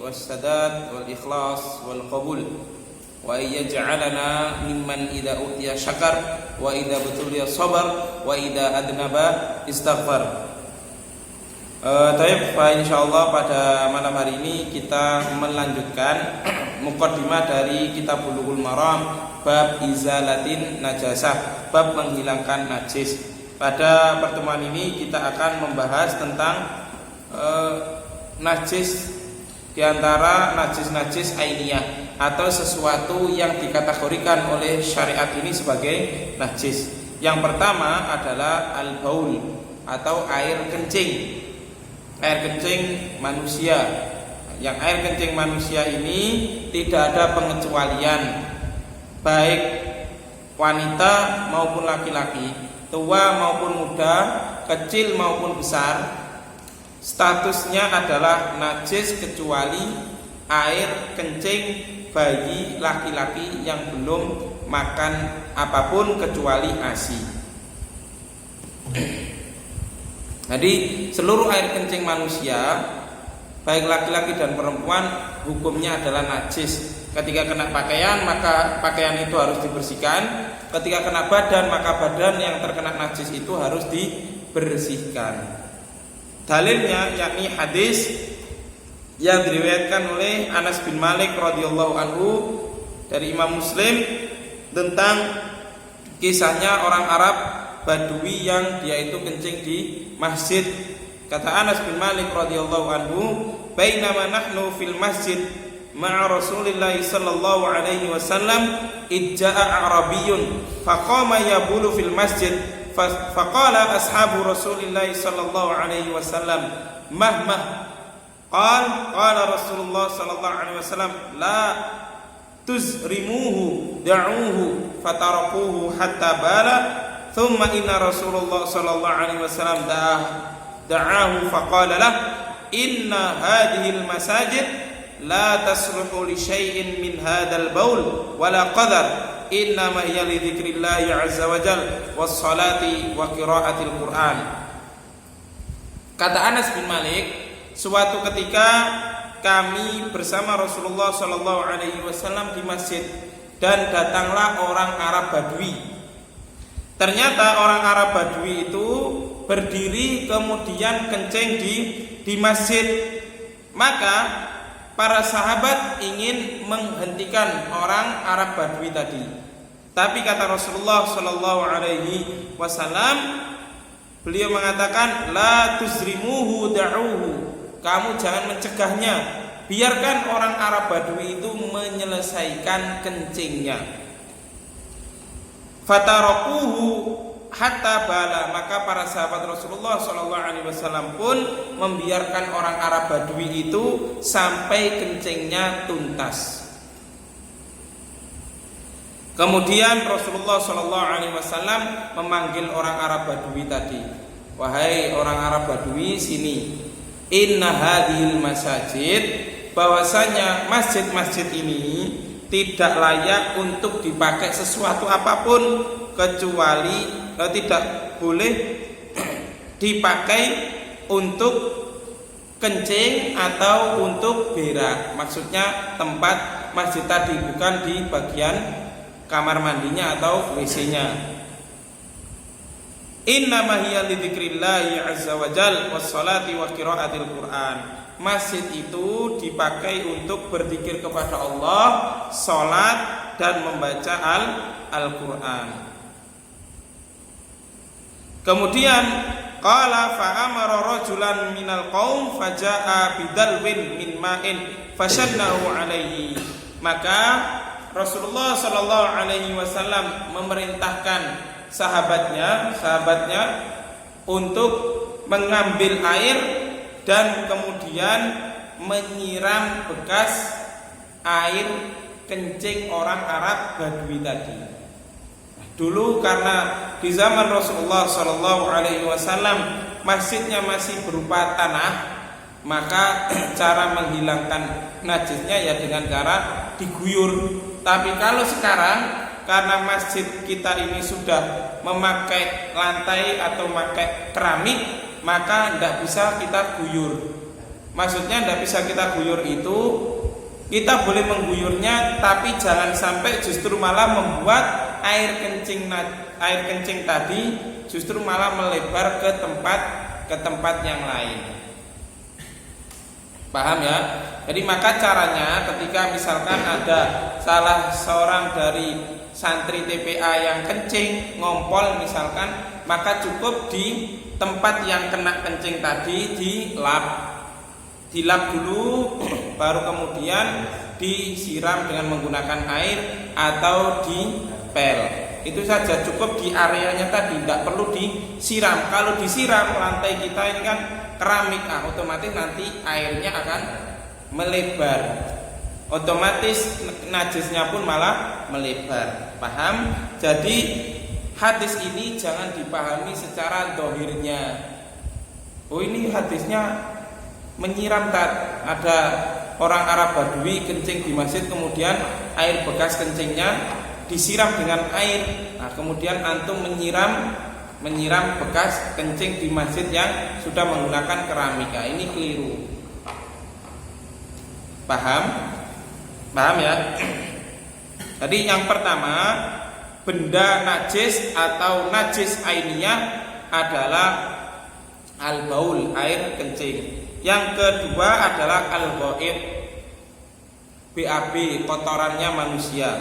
والسداد والإخلاص والقبول وأن يجعلنا ممن إذا أوتي شكر وإذا ابتلي صبر وإذا أذنب استغفر. Taib, insyaallah pada malam hari ini kita melanjutkan muqaddimah dari kitab Bulughul Maram bab izalatin najasah, bab menghilangkan najis. Pada pertemuan ini kita akan membahas tentang najis, di antara najis-najis ainiyah atau sesuatu yang dikategorikan oleh syariat ini sebagai najis. Yang pertama adalah al-baul atau air kencing. Air kencing manusia. Yang air kencing manusia ini tidak ada pengecualian, baik wanita maupun laki-laki, tua maupun muda, kecil maupun besar, statusnya adalah najis kecuali air kencing bagi laki-laki yang belum makan apapun kecuali ASI. Jadi seluruh air kencing manusia, baik laki-laki dan perempuan, hukumnya adalah najis. Ketika kena pakaian, maka pakaian itu harus dibersihkan. Ketika kena badan, maka badan yang terkena najis itu harus dibersihkan. Dalilnya yakni hadis yang diriwayatkan oleh Anas bin Malik radhiyallahu anhu dari Imam Muslim tentang kisahnya orang Arab Badui yang dia itu kencing di masjid. Kata Anas bin Malik radhiyallahu anhu, "Bainama nahnu fil masjid ma'a Rasulillah sallallahu alaihi wasallam ijja'a Arabiyyun faqama yabulu fil masjid faqala ashabu Rasulillah sallallahu alaihi wasallam mahmah qala Rasulullah sallallahu alaihi wasallam la tuzrimuhu da'uhu fatarakuhu hatta bala thumma inna Rasulullah sallallahu alaihi wasallam da'ahu faqala lah inna hadhihi al-masajid la tasluhu li syai'in min hadzal baul wala qadar innama hiya li dzikrillahi azza wa jalla was salati wa qiraatil Qur'an. Kata Anas bin Malik, suatu ketika kami bersama Rasulullah sallallahu alaihi wasallam di masjid dan datanglah orang Arab Badui. Ternyata orang Arab Badui itu berdiri kemudian kencing di masjid. Maka para sahabat ingin menghentikan orang Arab Badui tadi. Tapi kata Rasulullah sallallahu alaihi wasallam, beliau mengatakan la tuzrimuhu da'uhu. Kamu jangan mencegahnya. Biarkan orang Arab Badui itu menyelesaikan kencingnya. Fatarakuhu hatta bala, maka para sahabat Rasulullah sallallahu alaihi wasallam pun membiarkan orang Arab Badui itu sampai kencingnya tuntas. Kemudian Rasulullah sallallahu alaihi wasallam memanggil orang Arab Badui tadi, "Wahai orang Arab Badui, sini. Inna hadhil masajid, bahwasanya masjid-masjid ini tidak layak untuk dipakai sesuatu apapun kecuali tidak boleh dipakai untuk kencing atau untuk berak." Maksudnya tempat masjid tadi, bukan di bagian kamar mandinya atau WC-nya. Innama hiya li dzikrillahi azza wa jalla was salati wa qiraatil Qur'an. Masjid itu dipakai untuk berzikir kepada Allah, salat dan membaca Al-Qur'an. Kemudian qala fa amara rajulan minal qaum faja'a bidalwin min ma'in fashadnahu alaihi. Maka Rasulullah sallallahu alaihi wasallam memerintahkan sahabatnya untuk mengambil air dan kemudian menyiram bekas air kencing orang Arab Badui tadi. Dulu karena di zaman Rasulullah sallallahu alaihi wasallam masjidnya masih berupa tanah, maka cara menghilangkan najisnya ya dengan cara diguyur. Tapi kalau sekarang karena masjid kita ini sudah memakai lantai atau memakai keramik, maka tidak bisa kita guyur. Maksudnya tidak bisa kita guyur itu, kita boleh mengguyurnya, tapi jangan sampai justru malah membuat air kencing tadi justru malah melebar ke tempat yang lain. Paham ya? Jadi maka caranya ketika misalkan ada salah seorang dari santri TPA yang kencing, ngompol misalkan, maka cukup di tempat yang kena kencing tadi dilap dulu, baru kemudian disiram dengan menggunakan air atau dipel. Itu saja, cukup di areanya tadi, tidak perlu disiram. Kalau disiram, lantai kita ini kan keramik, otomatis nanti airnya akan melebar, otomatis najisnya pun malah melebar. Paham? Jadi hadis ini jangan dipahami secara dohirnya. Oh, ini hadisnya menyiram, ada orang Arab Badui kencing di masjid, kemudian air bekas kencingnya disiram dengan air. Nah, kemudian antum menyiram bekas kencing di masjid yang sudah menggunakan keramika. Ini keliru. Paham? Paham ya? Jadi yang pertama, benda najis atau najis ainiyah adalah al-baul, air kencing. Yang kedua adalah al-ghaid, BAB, kotorannya manusia.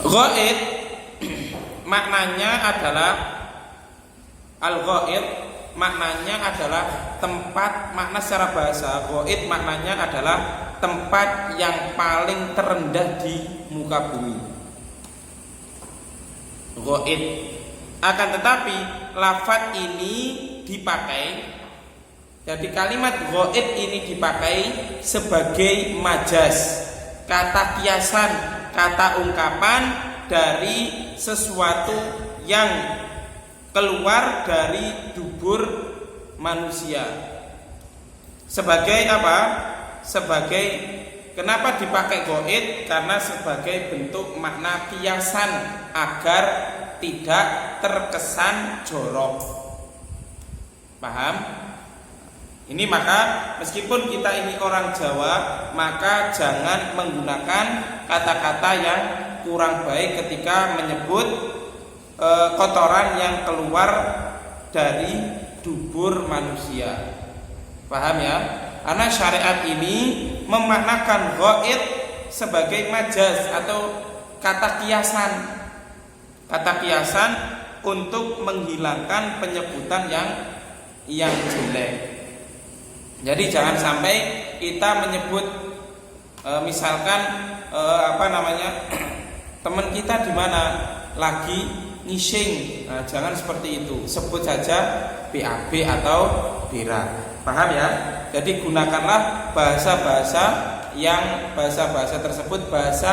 Ghaid maknanya adalah al-ghaid maknanya adalah tempat, makna secara bahasa ghaid maknanya adalah tempat yang paling terendah di muka bumi. Ghaid. Akan tetapi lafaz ini dipakai, jadi kalimat ghaid ini dipakai sebagai majas, kata kiasan, kata ungkapan dari sesuatu yang keluar dari dubur manusia. Sebagai apa? Sebagai, kenapa dipakai ghaid? Karena sebagai bentuk makna kiasan agar tidak terkesan jorok. Paham? Ini maka meskipun kita ini orang Jawa, maka jangan menggunakan kata-kata yang kurang baik ketika menyebut kotoran yang keluar dari dubur manusia. Paham ya? Karena syariat ini memaknakan ghaid sebagai majaz atau kata kiasan. Kata kiasan untuk menghilangkan penyebutan yang jelek. Jadi jangan sampai kita menyebut misalkan teman kita di mana lagi ngising, nah, jangan seperti itu, sebut saja BAB atau berak. Paham ya? Jadi gunakanlah bahasa-bahasa tersebut bahasa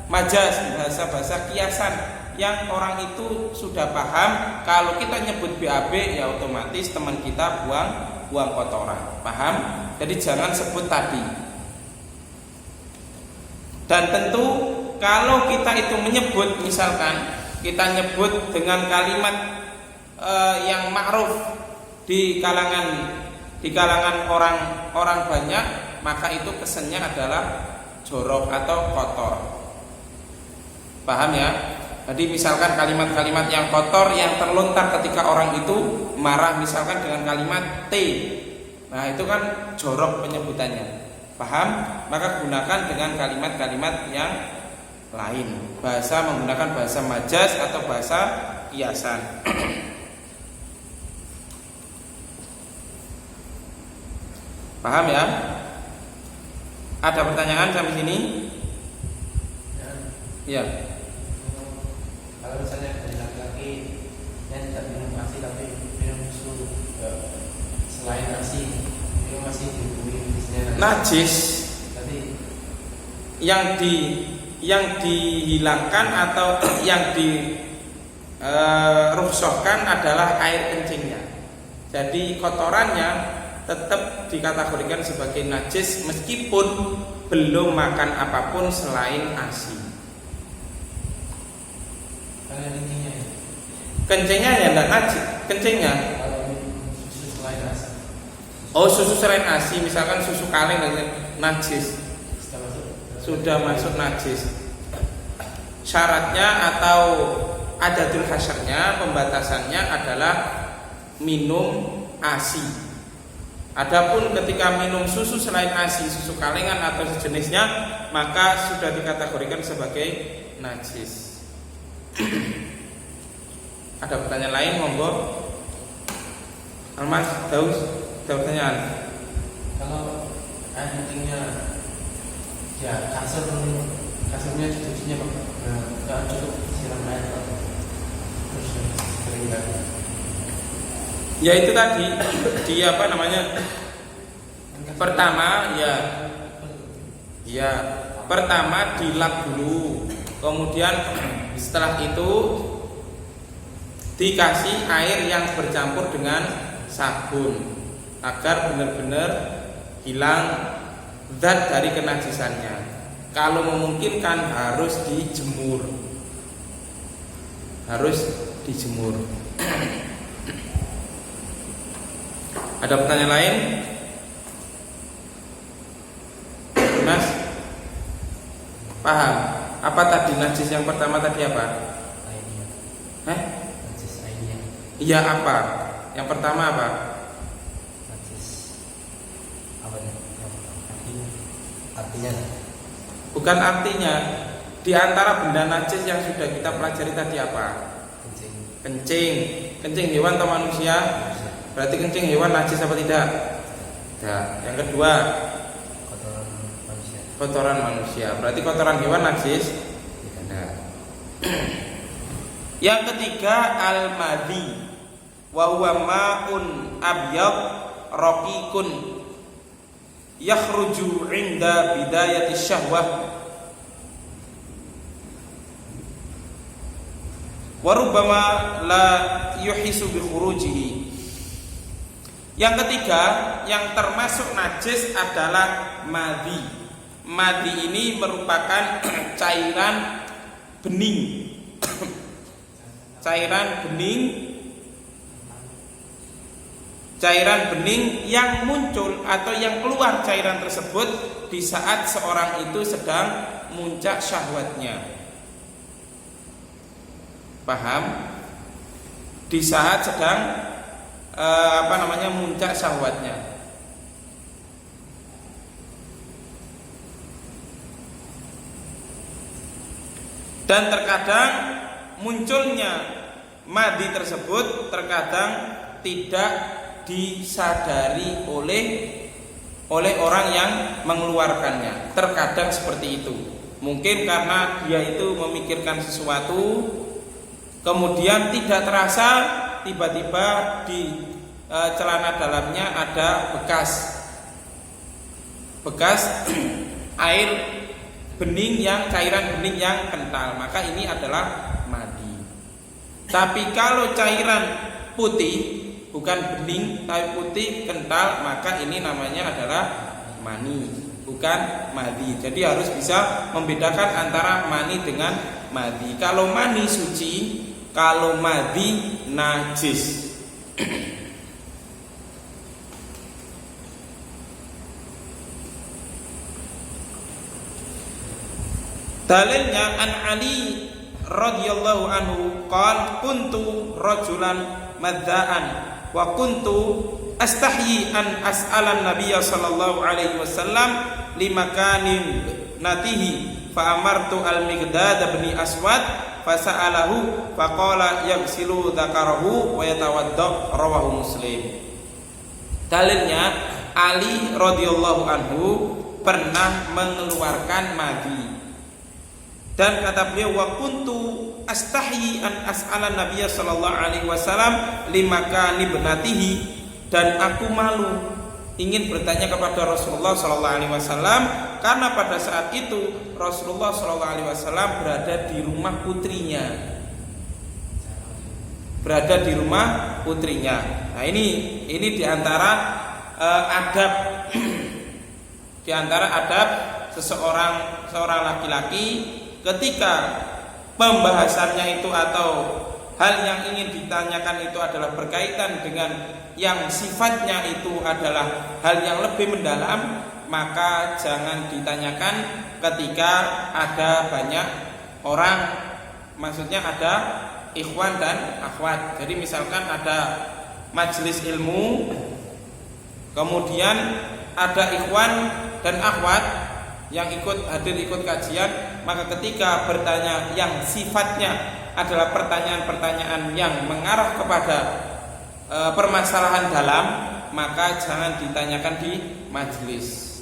majaz, bahasa kiasan yang orang itu sudah paham. Kalau kita nyebut BAB, ya otomatis teman kita buang kotoran. Paham? Jadi jangan sebut tadi. Dan tentu kalau kita itu menyebut, misalkan kita nyebut dengan kalimat yang ma'ruf di kalangan orang banyak, maka itu kesannya adalah jorok atau kotor. Paham ya? Jadi misalkan kalimat-kalimat yang kotor yang terlontar ketika orang itu marah, misalkan dengan kalimat T. Nah, itu kan jorok penyebutannya. Paham? Maka gunakan dengan kalimat-kalimat yang lain. Menggunakan bahasa majaz atau bahasa kiasan. Paham ya? Ada pertanyaan sampai sini? Ya. Kalau misalnya dari laki-laki yang tidak minum ASI tapi minum susu selain ASI, itu masih dihukumi najis. Tadi yang yang dihilangkan atau yang rukhsahkan adalah air kencingnya. Jadi kotorannya tetap dikategorikan sebagai najis meskipun belum makan apapun selain ASI. Kencingnya ya enggak najis, kencingnya. Susu selain ASI. Oh, susu selain ASI, misalkan susu kaleng najis. Sudah masuk najis. Syaratnya atau adatul hasyarnya, pembatasannya adalah minum ASI. Adapun ketika minum susu selain ASI, susu kalengan atau sejenisnya, maka sudah dikategorikan sebagai najis. Ada pertanyaan lain, monggo. Almas, Daus, ada pertanyaan? Kalau air kencingnya ya kasurnya cucinya nggak cukup siram air terus sering nggak? Ya itu tadi di apa namanya? Pertama pertama dilap dulu, kemudian setelah itu dikasih air yang bercampur dengan sabun agar benar-benar hilang zat dari kenajisannya. Kalau memungkinkan harus dijemur. Ada pertanyaan lain? Mas, paham? Apa tadi najis yang pertama tadi apa? Airnya. Najis airnya. Iya apa? Yang pertama apa? Najis apa nih? Artinya? Bukan artinya. Di antara benda najis yang sudah kita pelajari tadi apa? Kencing. Kencing hewan atau manusia? Berarti kencing hewan najis apa tidak? Tidak. Yang kedua, kotoran manusia. Berarti kotoran hewan najis? Tidak. Yang ketiga, al-madhi. Wa huwa ma'un abyad raqiqun yakhruju 'inda bidayati syahwah wa rubbama la yuhisu bi khurujihi. Yang ketiga, yang termasuk najis adalah madhi. Madhi ini merupakan cairan bening. Cairan bening yang muncul atau yang keluar cairan tersebut di saat seorang itu sedang muncak syahwatnya. Paham? Di saat sedang muncak syahwatnya. Dan terkadang munculnya madhi tersebut terkadang tidak disadari oleh orang yang mengeluarkannya. Terkadang seperti itu. Mungkin karena dia itu memikirkan sesuatu, kemudian tidak terasa tiba-tiba di celana dalamnya ada bekas air bening yang cairan bening yang kental, maka ini adalah madhi. Tapi kalau cairan putih, bukan bening tapi putih kental, maka ini namanya adalah mani, bukan madhi. Jadi harus bisa membedakan antara mani dengan madhi. Kalau mani suci, kalau madhi najis. Dalilnya an Ali radhiyallahu anhu qala kuntu rajulan madzaan wa kuntu astahyi an as'alan nabiyya sallallahu alaihi wasallam limakanin natihi fa amartu al-Miqdad bin Aswad fasa'alahu faqala yaghsilu dzakarahu wa yatawadda, rawahu Muslim. Dalilnya Ali radhiyallahu anhu pernah mengeluarkan madhi. Dan kata beliau, wa kuntu astahyi an as'alan nabiyya sallallahu alaihi wasallam limakani ibnatihi, dan aku malu ingin bertanya kepada Rasulullah Shallallahu Alaihi Wasallam, karena pada saat itu Rasulullah Shallallahu Alaihi Wasallam berada di rumah putrinya, Nah ini diantara adab, diantara adab seorang laki-laki ketika pembahasannya itu atau hal yang ingin ditanyakan itu adalah berkaitan dengan yang sifatnya itu adalah hal yang lebih mendalam, maka jangan ditanyakan ketika ada banyak orang, maksudnya ada ikhwan dan akhwat. Jadi misalkan ada majelis ilmu, kemudian ada ikhwan dan akhwat yang hadir ikut kajian, maka ketika bertanya yang sifatnya adalah pertanyaan-pertanyaan yang mengarah kepada permasalahan dalam, maka jangan ditanyakan di majelis,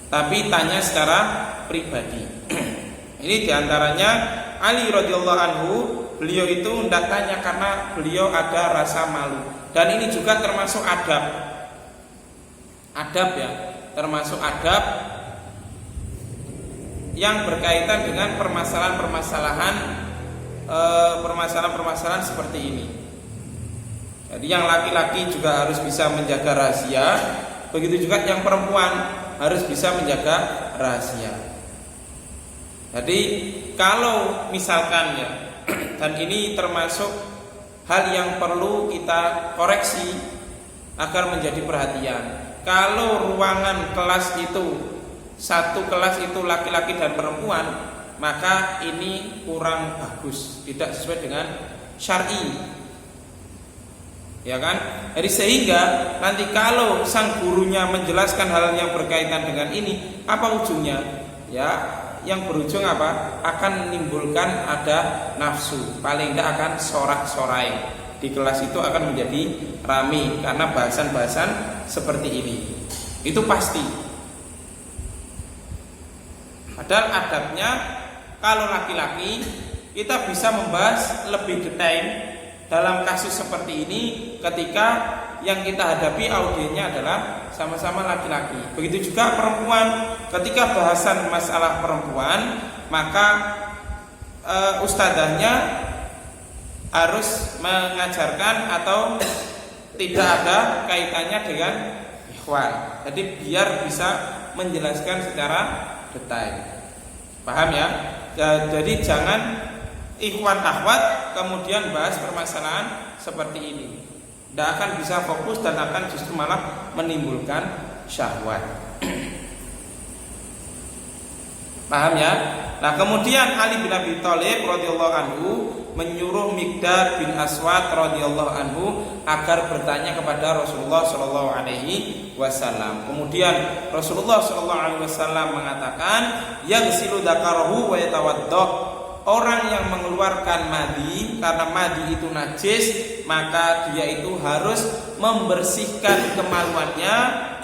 tapi tanya secara pribadi. Ini diantaranya Ali radhiyallahu anhu, beliau itu hendak tanya karena beliau ada rasa malu, dan ini juga termasuk adab ya, termasuk adab yang berkaitan dengan permasalahan seperti ini. Jadi yang laki-laki juga harus bisa menjaga rahasia, begitu juga yang perempuan harus bisa menjaga rahasia. Jadi kalau misalkan ya, dan ini termasuk hal yang perlu kita koreksi agar menjadi perhatian. Kalau ruangan kelas itu, satu kelas itu laki-laki dan perempuan, maka ini kurang bagus, tidak sesuai dengan syar'i, ya kan? Jadi sehingga nanti kalau sang gurunya menjelaskan hal yang berkaitan dengan ini, apa ujungnya? Ya, yang berujung apa? Akan menimbulkan ada nafsu, paling tidak akan sorak-sorai di kelas itu, akan menjadi rame karena bahasan-bahasan seperti ini. Itu pasti. Padahal adabnya kalau laki-laki kita bisa membahas lebih detail dalam kasus seperti ini ketika yang kita hadapi audiennya adalah sama-sama laki-laki. Begitu juga perempuan, ketika bahasan masalah perempuan, maka ustadzahnya harus mengajarkan atau tidak ada kaitannya dengan ikhwan. Jadi biar bisa menjelaskan secara detail. Paham ya? Jadi jangan ikhwan akhwat kemudian bahas permasalahan seperti ini. Tidak akan bisa fokus dan akan justru malah menimbulkan syahwat. Paham ya? Nah, kemudian Ali bin Abi Thalib radhiyallahu anhu menyuruh Miqdad bin Aswad radhiyallahu anhu agar bertanya kepada Rasulullah sallallahu alaihi wasallam. Kemudian Rasulullah sallallahu alaihi wasallam mengatakan, "Yaghsilu dzakarahu wa yatawaddo." Orang yang mengeluarkan madi, karena madi itu najis, maka dia itu harus membersihkan kemaluannya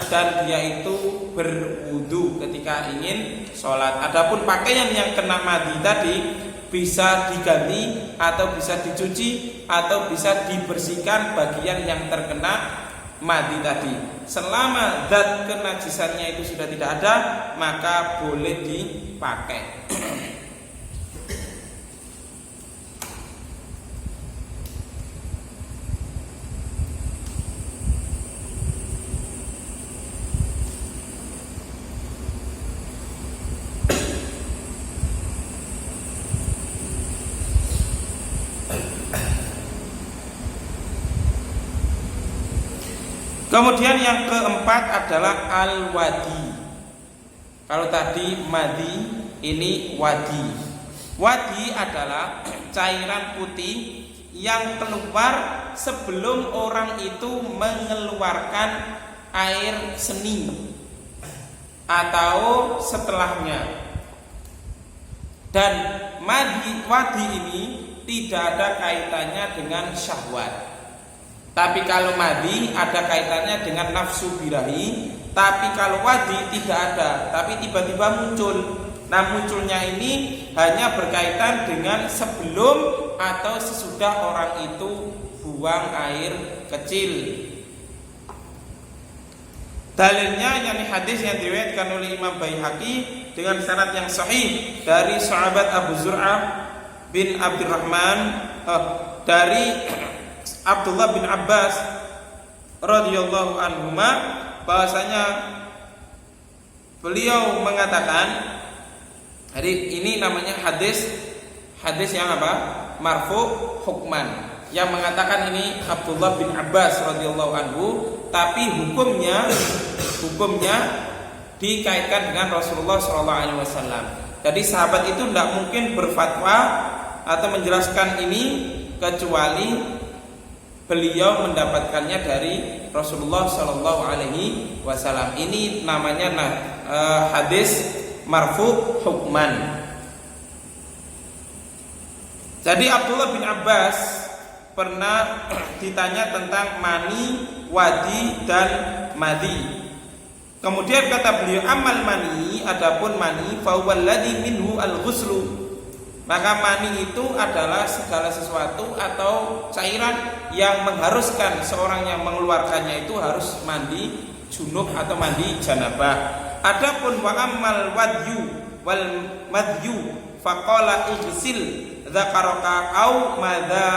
dan dia itu berwudu ketika ingin sholat. Adapun pakaian yang kena madi tadi bisa diganti atau bisa dicuci atau bisa dibersihkan bagian yang terkena madi tadi. Selama zat kenajisannya itu sudah tidak ada, maka boleh dipakai. Kemudian yang keempat adalah al-wadi. Kalau tadi madi, ini wadi. Wadi adalah cairan putih yang keluar sebelum orang itu mengeluarkan air seni atau setelahnya. Dan wadi ini tidak ada kaitannya dengan syahwat. Tapi kalau madi ada kaitannya dengan nafsu birahi. Tapi kalau wadi tidak ada, tapi tiba-tiba muncul. Nah, munculnya ini hanya berkaitan dengan sebelum atau sesudah orang itu buang air kecil. Dalilnya yakni hadis yang diriwayatkan oleh Imam Baihaqi dengan sanad yang sahih dari sahabat Abu Zur'ah bin Abdurrahman dari Abdullah bin Abbas radhiyallahu anhuma bahwasanya beliau mengatakan, jadi ini namanya hadis yang apa? Marfu hukman. Yang mengatakan ini Abdullah bin Abbas radhiyallahu anhu, tapi hukumnya dikaitkan dengan Rasulullah SAW. Jadi sahabat itu tidak mungkin berfatwa atau menjelaskan ini kecuali beliau mendapatkannya dari Rasulullah SAW. Ini namanya hadis marfu hukman. Jadi Abdullah bin Abbas pernah ditanya tentang mani, wadi dan madi. Kemudian kata beliau, amal mani, adapun mani, fa huwallazi minhu al-ghuslu. Maka mani itu adalah segala sesuatu atau cairan yang mengharuskan seorang yang mengeluarkannya itu harus mandi junub atau mandi janabah. Adapun wa amal wadyu wal madyu faqala ihsil dzakaraka au madza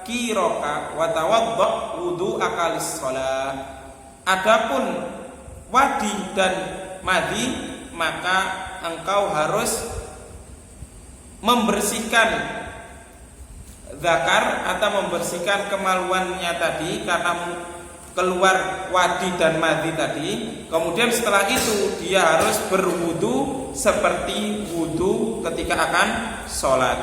kiraka wa tawadda wudu akalis shalah. Adapun wadi dan madi, maka engkau harus membersihkan zakar atau membersihkan kemaluannya tadi karena keluar wadi dan madi tadi. Kemudian setelah itu dia harus berwudu seperti wudu ketika akan sholat.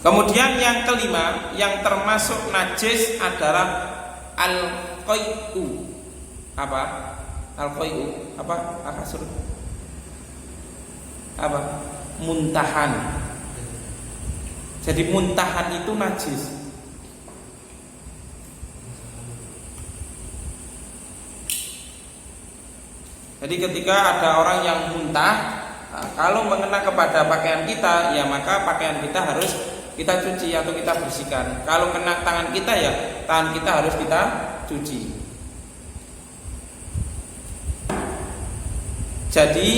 Kemudian yang kelima yang termasuk najis adalah al-qai'u. Apa? Al-qai'u apa? Akasur. Apa? Muntahan. Jadi muntahan itu najis. Jadi ketika ada orang yang muntah, kalau mengena kepada pakaian kita, ya maka pakaian kita harus kita cuci atau kita bersihkan. Kalau kena tangan kita, ya tangan kita harus kita cuci. Jadi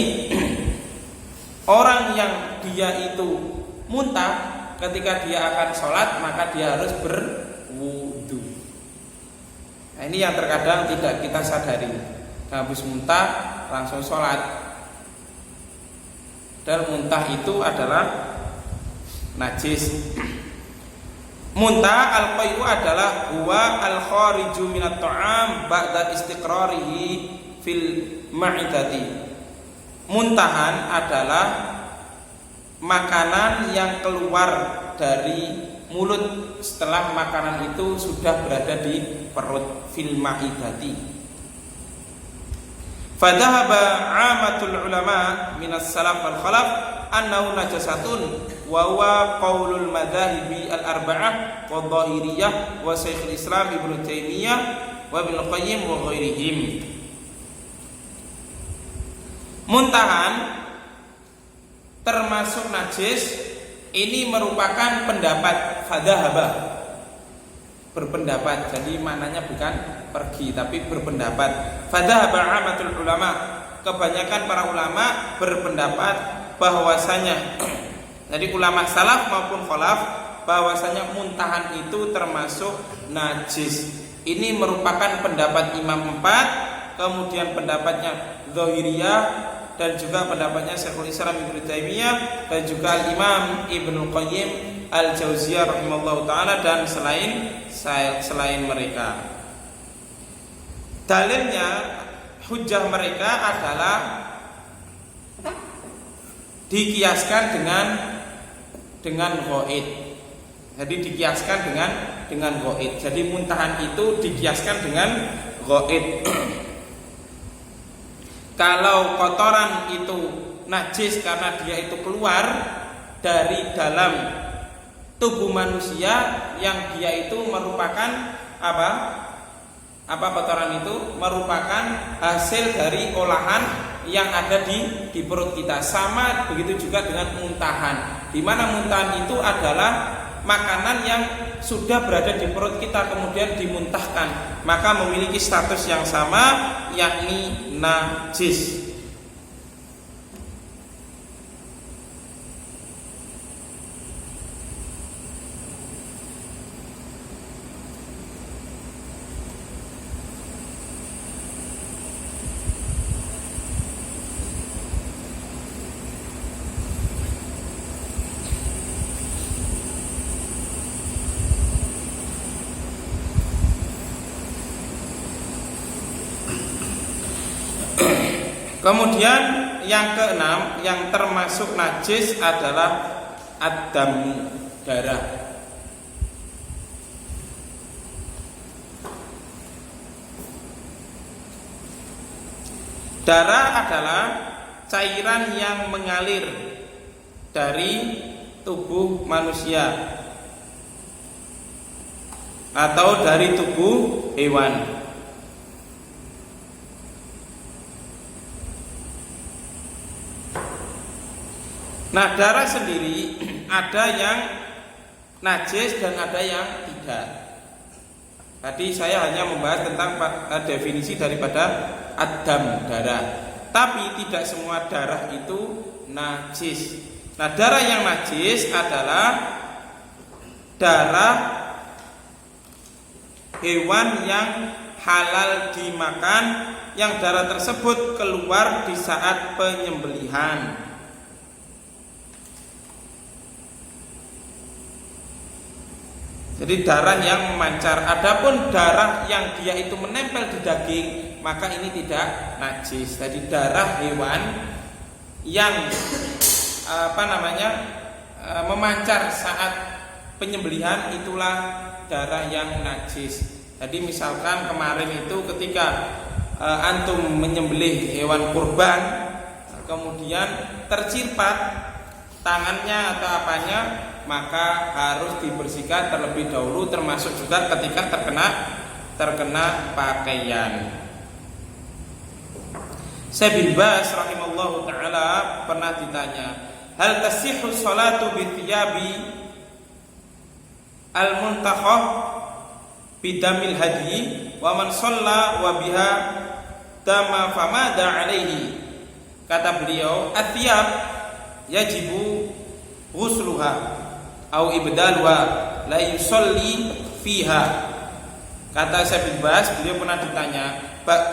orang yang dia itu muntah ketika dia akan sholat, maka dia harus berwudu. Nah, ini yang terkadang tidak kita sadari. Habis muntah langsung sholat. Dan muntah itu adalah najis. Muntah al-qai'u adalah huwa al-khariju minat ta'am ba'da istiqrarihi fil ma'idati. Muntahan adalah makanan yang keluar dari mulut setelah makanan itu sudah berada di perut, fil ma'idati. Fadhahaba 'amatul ulama minas salaf wal khalaf annahu najasatun wa huwa qaulul madzahibi al-arba'ah wa dhahiriyah wa Syekhul Islam Ibnu Taimiyah wa Ibnu Qayyim wa ghairihim. Muntahan termasuk najis, ini merupakan pendapat fadhahaba, berpendapat. Jadi maknanya bukan pergi tapi berpendapat. Fadhahaba 'amatul ulama, kebanyakan para ulama berpendapat bahwasanya jadi ulama salaf maupun khalaf bahwasanya muntahan itu termasuk najis. Ini merupakan pendapat Imam 4, kemudian pendapatnya Zahiriyah dan juga pendapatnya Syekhul Islam Ibnu Taimiyah dan juga Imam Ibnu Qayyim Al-Jauziyah rahimahullahu taala dan selain mereka. Dalilnya, hujjah mereka adalah dikiaskan dengan ghaid. Jadi dikiaskan dengan ghaid. Jadi muntahan itu dikiaskan dengan ghaid. Kalau kotoran itu najis karena dia itu keluar dari dalam tubuh manusia yang dia itu merupakan apa? Apa kotoran itu? Merupakan hasil dari olahan yang ada di perut kita. Sama begitu juga dengan muntahan. di mana muntahan itu adalah makanan yang sudah berada di perut kita kemudian dimuntahkan, maka memiliki status yang sama, yakni najis. Kemudian yang keenam yang termasuk najis adalah ad-damu, darah. Darah adalah cairan yang mengalir dari tubuh manusia atau dari tubuh hewan. Nah, darah sendiri ada yang najis dan ada yang tidak. Tadi saya hanya membahas tentang definisi daripada ad-dam, darah. Tapi tidak semua darah itu najis. Nah, darah yang najis adalah darah hewan yang halal dimakan, yang darah tersebut keluar di saat penyembelihan. Jadi darah yang memancar. Adapun darah yang dia itu menempel di daging, maka ini tidak najis. Jadi darah hewan yang memancar saat penyembelihan, itulah darah yang najis. Jadi misalkan kemarin itu ketika antum menyembelih hewan kurban, kemudian tercirpat tangannya atau apanya, maka harus dibersihkan terlebih dahulu, termasuk juga ketika terkena pakaian. Syekh bin Baz rahimallahu taala pernah ditanya, hal tasihhu salatu bi thiyabi al-muntakhah bidamil hadi wa man shalla wa biha dama famada alaihi. Kata beliau, athiyab yajibu ghusluha au ibdaluha la yusalli fiha. Kata Syekh bin Baz, beliau pernah ditanya,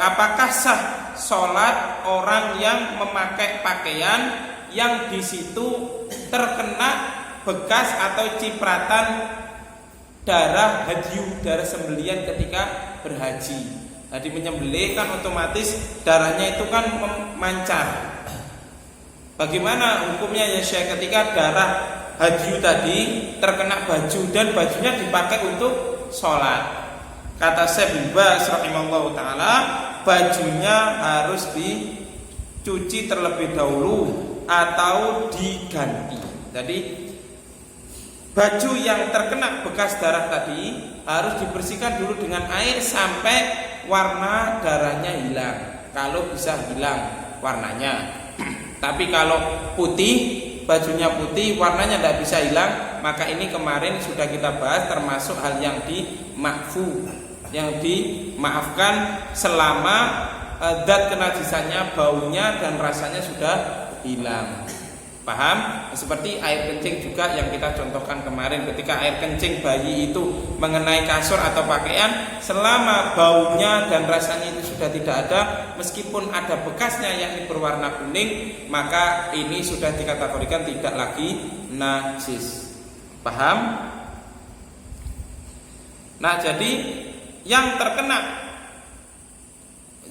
apakah sah sholat orang yang memakai pakaian yang di situ terkena bekas atau cipratan darah hadyu, darah sembelihan ketika berhaji. Jadi menyembelih kan otomatis darahnya itu kan memancar. Bagaimana hukumnya ya Syekh ketika darah hadyu tadi terkena baju dan bajunya dipakai untuk sholat? Kata Syekh bin Baz rahimahullah ta'ala, bajunya harus dicuci terlebih dahulu atau diganti. Jadi baju yang terkena bekas darah tadi harus dibersihkan dulu dengan air sampai warna darahnya hilang, kalau bisa hilang warnanya. Tapi kalau putih, bajunya putih, warnanya tidak bisa hilang, maka ini kemarin sudah kita bahas termasuk hal yang dimakfu, yang dimaafkan selama zat kenajisannya, baunya dan rasanya sudah hilang. Paham? Seperti air kencing juga yang kita contohkan kemarin, ketika air kencing bayi itu mengenai kasur atau pakaian, selama baunya dan rasanya itu sudah tidak ada, meskipun ada bekasnya yang berwarna kuning, maka ini sudah dikategorikan tidak lagi najis. Paham? Nah, jadi yang terkena,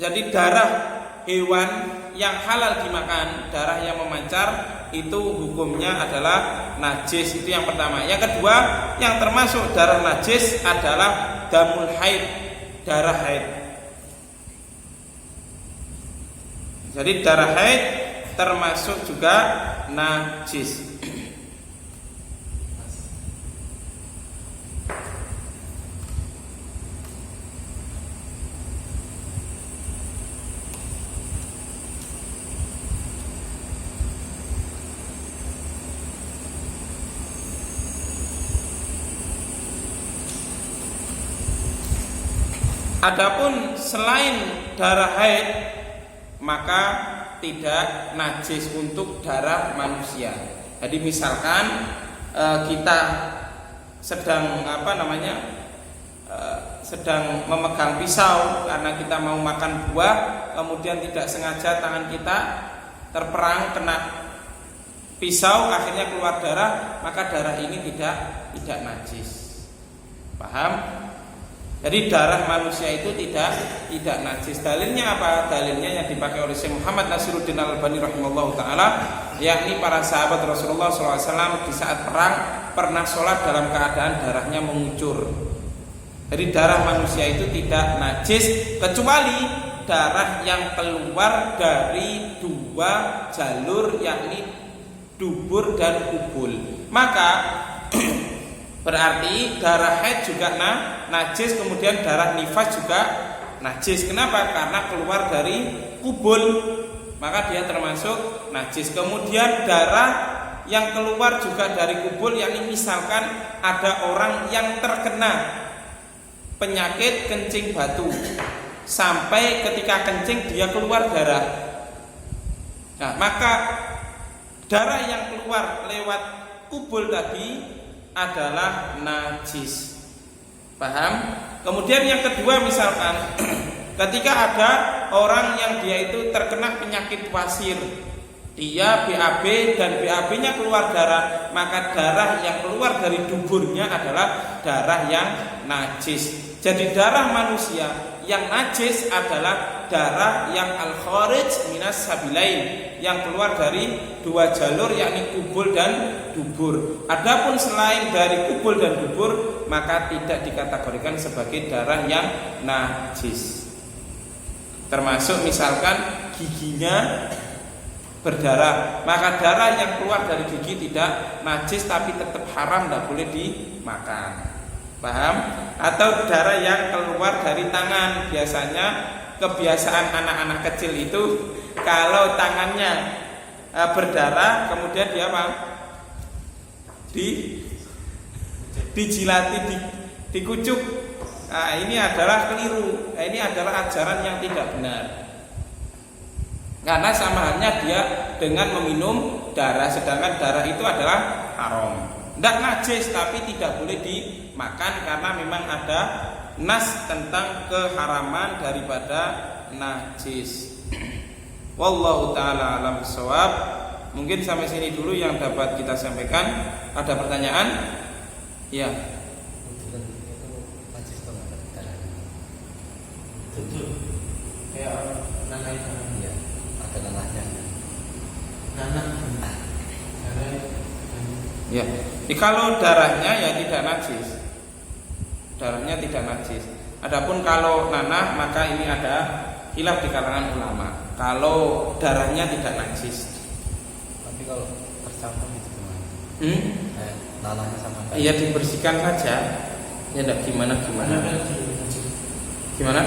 jadi darah hewan yang halal dimakan, darah yang memancar, itu hukumnya adalah najis. Itu yang pertama. Yang kedua, yang termasuk darah najis adalah damul haid, darah haid. Jadi darah haid termasuk juga najis. Adapun selain darah haid maka tidak najis untuk darah manusia. Jadi misalkan kita sedang sedang memegang pisau karena kita mau makan buah, kemudian tidak sengaja tangan kita terperang kena pisau, akhirnya keluar darah, maka darah ini tidak najis. Paham? Jadi darah manusia itu tidak najis. Dalilnya apa? Dalilnya yang dipakai oleh Syekh Muhammad Nasiruddin Al-Albani rahimahullahu taala, yakni para sahabat Rasulullah SAW di saat perang pernah sholat dalam keadaan darahnya mengucur. Jadi darah manusia itu tidak najis kecuali darah yang keluar dari dua jalur, yakni dubur dan kubul. Maka berarti darah haid juga najis, kemudian darah nifas juga najis. Kenapa? Karena keluar dari kubul, maka dia termasuk najis. Kemudian darah yang keluar juga dari kubul, yakni misalkan ada orang yang terkena penyakit kencing batu, sampai ketika kencing dia keluar darah. Nah, maka darah yang keluar lewat kubul tadi adalah najis. Paham? Kemudian yang kedua, misalkan ketika ada orang yang dia itu terkena penyakit wasir, dia BAB dan BAB-nya keluar darah, maka darah yang keluar dari duburnya adalah darah yang najis. Jadi darah manusia yang najis adalah darah yang al-kharij minas sabilain, yang keluar dari dua jalur, yakni kubul dan dubur. Adapun selain dari kubul dan dubur, maka tidak dikategorikan sebagai darah yang najis. Termasuk misalkan giginya berdarah, maka darah yang keluar dari gigi tidak najis tapi tetap haram, tidak boleh dimakan. Paham? Atau darah yang keluar dari tangan. Biasanya kebiasaan anak-anak kecil itu kalau tangannya berdarah, kemudian dia apa? Dijilati, dikucuk. Nah, ini adalah keliru. Ini adalah ajaran yang tidak benar. Karena sama halnya dia dengan meminum darah, sedangkan darah itu adalah haram. Tidak najis tapi tidak boleh dimakan karena memang ada nas tentang keharaman daripada najis. Wallahu taala alam bissawab. Mungkin sampai sini dulu yang dapat kita sampaikan. Ada pertanyaan? Ya. Kayak nanah itu ya, ada nanahnya. Nanah. Ya, jadi kalau darahnya ya tidak najis, darahnya tidak najis. Adapun kalau nanah maka ini ada khilaf di kalangan ulama. Kalau darahnya tidak najis. Tapi kalau tercampur itu gimana? Nanahnya sama. Iya, dibersihkan saja. Ya tidak gimana. Gimana?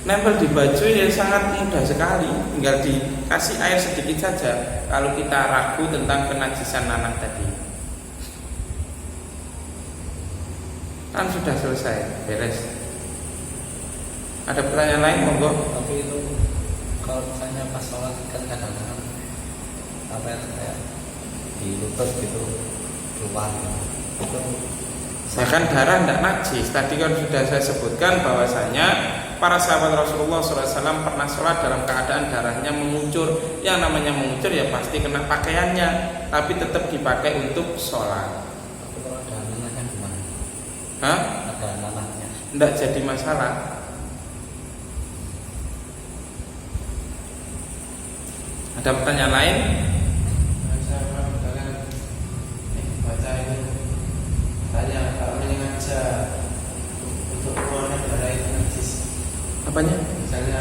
Nempel di baju ya sangat mudah sekali, tinggal dikasih air sedikit saja. Kalau kita ragu tentang kenajisan nanah tadi, kan sudah selesai, beres. Ada pertanyaan lain, monggo? Tapi itu kalau misalnya pas sholat kan kadang-kadang apa ya, kayak di lutut gitu keluar itu. Bahkan darah tidak najis. Tadi kan sudah saya sebutkan bahwasanya para sahabat Rasulullah SAW pernah sholat dalam keadaan darahnya mengucur. Yang namanya mengucur ya pasti kena pakaiannya, tapi tetap dipakai untuk sholat. Tapi kalau ada nanahnya gimana? Hah? Ada nanahnya. Tidak jadi masalah. Ada pertanyaan lain? Saya baca itu tanya kalau menyengaja untuk keluarnya darah itu najis. Apanya? Misalnya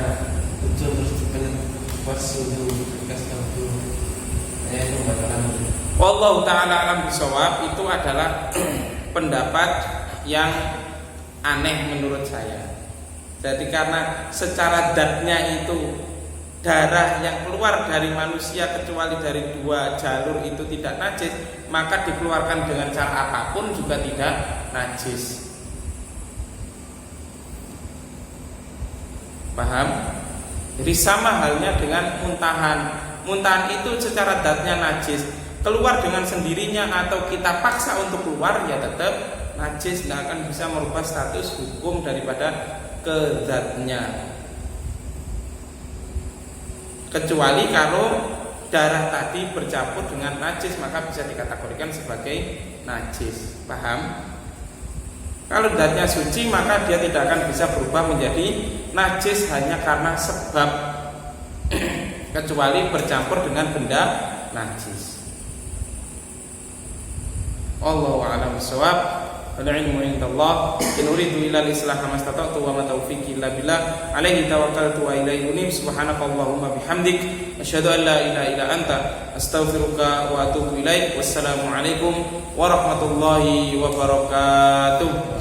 tujuh terus pas sudu dikasih tahu itu bakalan. Wallahu ta'ala alam bisawab. Itu adalah pendapat yang aneh menurut saya. Jadi karena secara datnya itu darah yang keluar dari manusia kecuali dari dua jalur itu tidak najis, maka dikeluarkan dengan cara apapun juga tidak najis. Paham? Jadi sama halnya dengan muntahan. Muntahan itu secara zatnya najis, keluar dengan sendirinya atau kita paksa untuk keluar ya tetap najis, tidak akan bisa merubah status hukum daripada kezatnya. Kecuali kalau darah tadi bercampur dengan najis maka bisa dikategorikan sebagai najis. Paham? Kalau zatnya suci maka dia tidak akan bisa berubah menjadi najis hanya karena sebab kecuali bercampur dengan benda najis. Allahu a'lam bishawab. Al-ilmu indallah. In uridu illa al-islaha mastata'tu wa ma taufiqi illa billah. Alaihi tawakkaltu wa ilaihi unib. Subhanakallahumma bihamdik asyhadu an la ilaha illa anta astaghfiruka wa atubu ilaik. Wassalamu alaikum warahmatullahi wabarakatuh.